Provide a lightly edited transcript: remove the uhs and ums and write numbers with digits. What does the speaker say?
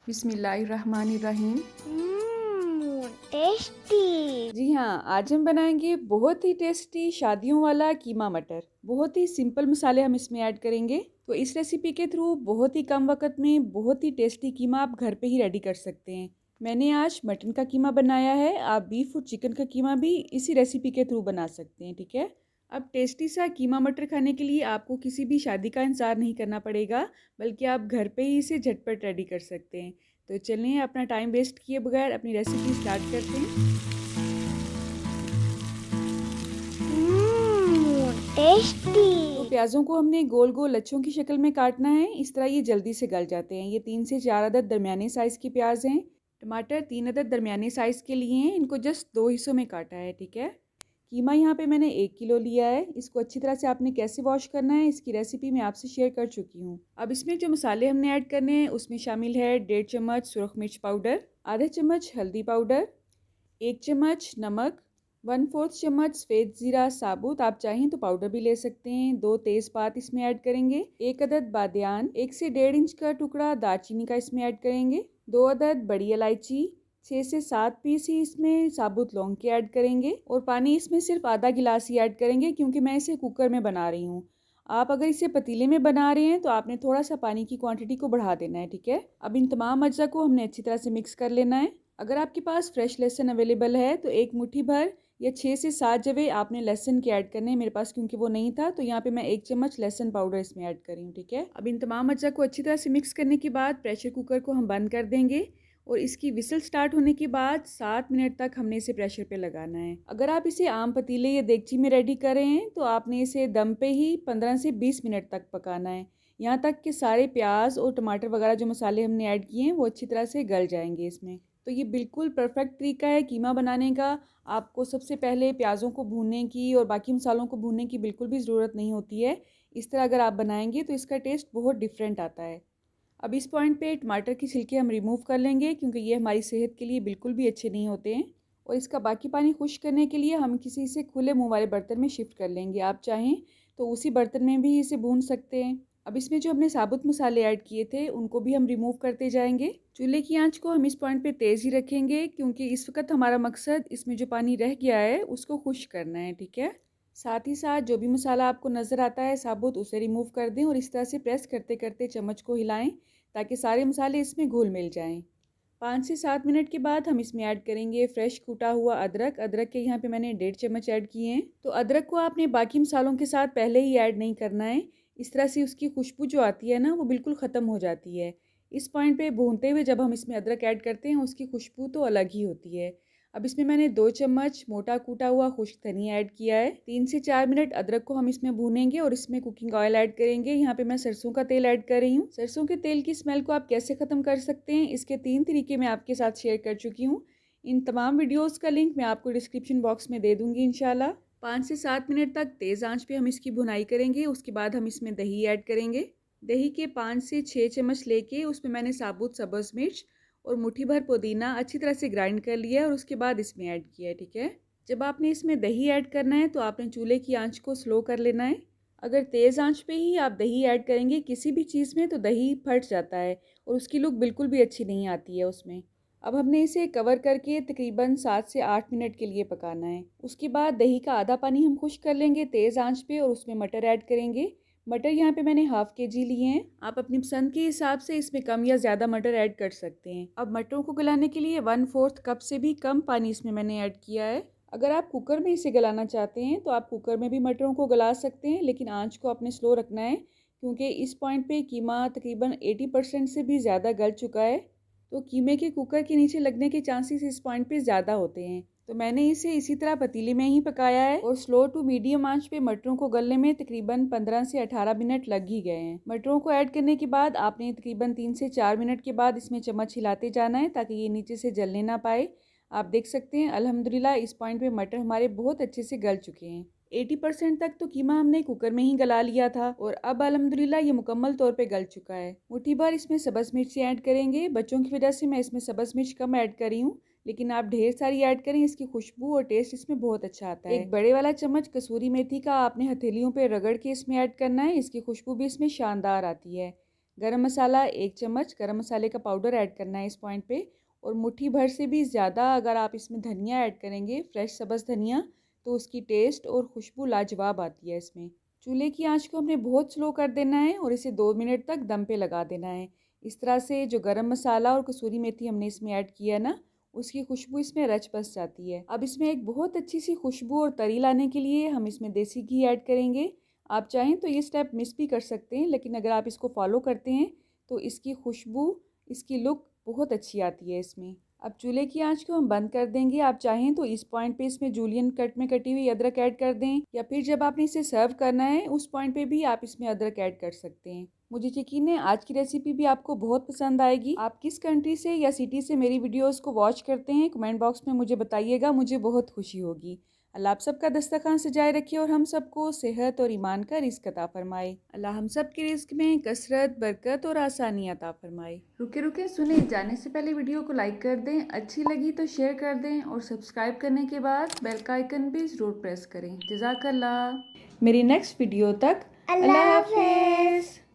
बिस्मिल्लाहिर्रहमानिर्रहीम। टेस्टी। जी हाँ, आज हम बनाएंगे बहुत ही टेस्टी शादियों वाला कीमा मटर। बहुत ही सिंपल मसाले हम इसमें ऐड करेंगे, तो इस रेसिपी के थ्रू बहुत ही कम वक्त में बहुत ही टेस्टी कीमा आप घर पे ही रेडी कर सकते हैं। मैंने आज मटन का कीमा बनाया है, आप बीफ और चिकन का कीमा भी इसी रेसिपी के थ्रू बना सकते हैं। ठीक है। अब टेस्टी सा कीमा मटर खाने के लिए आपको किसी भी शादी का इंतज़ार नहीं करना पड़ेगा, बल्कि आप घर पे ही इसे झटपट रेडी कर सकते हैं। तो चलिए अपना टाइम वेस्ट किए बगैर अपनी रेसिपी स्टार्ट करते हैं। टेस्टी। तो प्याज़ों को हमने गोल गोल लच्छों की शक्ल में काटना है, इस तरह ये जल्दी से गल जाते हैं। ये 3 से 4 अदद दरमियाने साइज़ के प्याज हैं। टमाटर 3 अदद दरमियाने साइज़ के लिए हैं, इनको जस्ट 2 हिस्सों में काटा है। ठीक है। कीमा यहाँ पे मैंने 1 किलो लिया है। इसको अच्छी तरह से आपने कैसे वॉश करना है इसकी रेसिपी मैं आपसे शेयर कर चुकी हूँ। अब इसमें जो मसाले हमने ऐड करने हैं उसमें शामिल है 1.5 चम्मच सुरख मिर्च पाउडर, आधा चम्मच हल्दी पाउडर, 1 चम्मच नमक, 1/4 चम्मच सफ़ेद ज़ीरा साबुत, आप चाहें तो पाउडर भी ले सकते हैं। 2 तेज़पात इसमें ऐड करेंगे, 1 अदद बादियान, 1 से 1.5 इंच का टुकड़ा दालचीनी का इसमें ऐड करेंगे, 2 अदद बड़ी इलायची, 6 से 7 पीस ही इसमें साबुत लौंग के ऐड करेंगे और पानी इसमें सिर्फ आधा गिलास ही ऐड करेंगे क्योंकि मैं इसे कुकर में बना रही हूँ। आप अगर इसे पतीले में बना रहे हैं तो आपने थोड़ा सा पानी की क्वांटिटी को बढ़ा देना है। ठीक है। अब इन तमाम अज्जा को हमने अच्छी तरह से मिक्स कर लेना है। अगर आपके पास फ्रेश लहसुन अवेलेबल है तो एक मुट्ठी भर या 6 से 7 जवे आपने लहसुन के ऐड करने हैं। मेरे पास क्योंकि वो नहीं था तो यहाँ पे मैं 1 चम्मच लहसुन पाउडर इसमें ऐड करी हूँ। ठीक है। अब इन तमाम अज्जा को अच्छी तरह से मिक्स करने के बाद प्रेशर कुकर को हम बंद कर देंगे और इसकी विसल स्टार्ट होने के बाद 7 मिनट तक हमने इसे प्रेशर पे लगाना है। अगर आप इसे आम पतीले या देगची में रेडी कर रहे हैं तो आपने इसे दम पे ही 15 से 20 मिनट तक पकाना है, यहाँ तक कि सारे प्याज और टमाटर वगैरह जो मसाले हमने ऐड किए हैं वो अच्छी तरह से गल जाएंगे इसमें। तो ये बिल्कुल परफेक्ट तरीका है कीमा बनाने का। आपको सबसे पहले प्याज़ों को भूनने की और बाकी मसालों को भूनने की बिल्कुल भी ज़रूरत नहीं होती है। इस तरह अगर आप बनाएंगे तो इसका टेस्ट बहुत डिफरेंट आता है। अब इस पॉइंट पे टमाटर की छिलके हम रिमूव कर लेंगे क्योंकि ये हमारी सेहत के लिए बिल्कुल भी अच्छे नहीं होते हैं। और इसका बाकी पानी खुश्क करने के लिए हम किसी से खुले मुंह वाले बर्तन में शिफ्ट कर लेंगे। आप चाहें तो उसी बर्तन में भी इसे भून सकते हैं। अब इसमें जो हमने साबुत मसाले ऐड किए थे उनको भी हम रिमूव करते जाएंगे। चूल्हे की आंच को हम इस पॉइंट पे तेज़ ही रखेंगे क्योंकि इस वक्त हमारा मकसद इसमें जो पानी रह गया है उसको खुश्क करना है। ठीक है। साथ ही साथ जो भी मसाला आपको नज़र आता है साबुत उसे रिमूव कर दें और इस तरह से प्रेस करते करते चम्मच को हिलाएं ताकि सारे मसाले इसमें घुल मिल जाएं। 5 से 7 मिनट के बाद हम इसमें ऐड करेंगे फ्रेश कूटा हुआ अदरक। अदरक के यहाँ पे मैंने 1.5 चम्मच ऐड किए हैं। तो अदरक को आपने बाकी मसालों के साथ पहले ही ऐड नहीं करना है, इस तरह से उसकी खुशबू जो आती है ना वो बिल्कुल ख़त्म हो जाती है। इस पॉइंट पे भूनते हुए जब हम इसमें अदरक ऐड करते हैं उसकी खुशबू तो अलग ही होती है। अब इसमें मैंने 2 चम्मच मोटा कूटा हुआ खुश्क धनिया ऐड किया है। 3 से 4 मिनट अदरक को हम इसमें भूनेंगे और इसमें कुकिंग ऑयल ऐड करेंगे। यहाँ पे मैं सरसों का तेल ऐड कर रही हूँ। सरसों के तेल की स्मेल को आप कैसे ख़त्म कर सकते हैं इसके 3 तरीके मैं आपके साथ शेयर कर चुकी हूँ। इन तमाम वीडियोज़ का लिंक मैं आपको डिस्क्रिप्शन बॉक्स में दे दूँगी इंशाल्लाह। 5 से 7 मिनट तक तेज़ आंच पे हम इसकी भुनाई करेंगे। उसके बाद हम इसमें दही ऐड करेंगे। दही के 5 से 6 चम्मच लेके उसमें मैंने साबुत सब्ज़ मिर्च और मुट्ठी भर पुदीना अच्छी तरह से ग्राइंड कर लिया है और उसके बाद इसमें ऐड किया है। ठीक है। जब आपने इसमें दही ऐड करना है तो आपने चूल्हे की आंच को स्लो कर लेना है। अगर तेज़ आंच पे ही आप दही ऐड करेंगे किसी भी चीज़ में तो दही फट जाता है और उसकी लुक बिल्कुल भी अच्छी नहीं आती है उसमें। अब हमने इसे कवर करके तकरीबन 7 से 8 मिनट के लिए पकाना है। उसके बाद दही का आधा पानी हम खुश्क कर लेंगे तेज़ आंच पे और उसमें मटर ऐड करेंगे। मटर यहाँ पे मैंने हाफ़ केजी लिए हैं। आप अपनी पसंद के हिसाब से इसमें कम या ज़्यादा मटर ऐड कर सकते हैं। अब मटरों को गलाने के लिए 1/4 कप से भी कम पानी इसमें मैंने ऐड किया है। अगर आप कुकर में इसे गलाना चाहते हैं तो आप कुकर में भी मटरों को गला सकते हैं, लेकिन आंच को आपने स्लो रखना है क्योंकि इस पॉइंट पे कीमा तकरीबन 80% से भी ज़्यादा गल चुका है। तो कीमे के कुकर के नीचे लगने के चांसेस इस पॉइंट पे ज़्यादा होते हैं। तो मैंने इसे इसी तरह पतीले में ही पकाया है और स्लो टू मीडियम आंच पे मटरों को गलने में तकरीबन 15 से 18 मिनट लग ही गए हैं। मटरों को ऐड करने के बाद आपने तकरीबन 3 से 4 मिनट के बाद इसमें चम्मच हिलाते जाना है ताकि ये नीचे से जलने ना पाए। आप देख सकते हैं अल्हम्दुलिल्लाह इस पॉइंट पे मटर हमारे बहुत अच्छे से गल चुके हैं। 80% तक तो कीमा हमने कुकर में ही गला लिया था और अब अल्हम्दुलिल्लाह ये मुकम्मल तौर पे गल चुका है। मुट्ठी भर इसमें सब्ज़ मिर्ची ऐड करेंगे। बच्चों की वजह से मैं इसमें सब्ज़ मिर्च कम ऐड करी हूँ, लेकिन आप ढेर सारी ऐड करें, इसकी खुशबू और टेस्ट इसमें बहुत अच्छा आता है। एक बड़े वाला चम्मच कसूरी मेथी का आपने हथेलियों पे रगड़ के इसमें ऐड करना है, इसकी खुशबू भी इसमें शानदार आती है। गरम मसाला 1 चम्मच गरम मसाले का पाउडर ऐड करना है इस पॉइंट पे, और मुट्ठी भर से भी ज़्यादा अगर आप इसमें धनिया ऐड करेंगे, फ्रेश सब्ज़ धनिया, तो उसकी टेस्ट और खुशबू लाजवाब आती है इसमें। चूल्हे की आंच को हमने बहुत स्लो कर देना है और इसे 2 मिनट तक दम पे लगा देना है। इस तरह से जो गरम मसाला और कसूरी मेथी हमने इसमें ऐड किया है ना, उसकी खुशबू इसमें रच बस जाती है। अब इसमें एक बहुत अच्छी सी खुशबू और तरी लाने के लिए हम इसमें देसी घी ऐड करेंगे। आप चाहें तो ये स्टेप मिस भी कर सकते हैं, लेकिन अगर आप इसको फॉलो करते हैं तो इसकी खुशबू, इसकी लुक बहुत अच्छी आती है इसमें। अब चूल्हे की आंच को हम बंद कर देंगे। आप चाहें तो इस पॉइंट पे इसमें जूलियन कट में कटी हुई अदरक ऐड कर दें, या फिर जब आपने इसे सर्व करना है उस पॉइंट पे भी आप इसमें अदरक ऐड कर सकते हैं। मुझे यकीन है आज की रेसिपी भी आपको बहुत पसंद आएगी। आप किस कंट्री से या सिटी से मेरी वीडियोस को वॉच करते हैं, कमेंट बॉक्स में मुझे बताइएगा, मुझे बहुत खुशी होगी। अल्लाह आप सबका दस्तरखान सजाए रखे और हम सबको सेहत और ईमान का रिज़्क अता फरमाए। अल्लाह हम सब के रिज़्क में कसरत, बरकत और आसानी अता फरमाए। रुके रुके सुने, जाने से पहले वीडियो को लाइक कर दें, अच्छी लगी तो शेयर कर दें, और सब्सक्राइब करने के बाद बेल का आइकन भी ज़रूर प्रेस करें। जज़ाकल्लाह। मेरी नेक्स्ट वीडियो तक अल्लाह हाफ़िज़।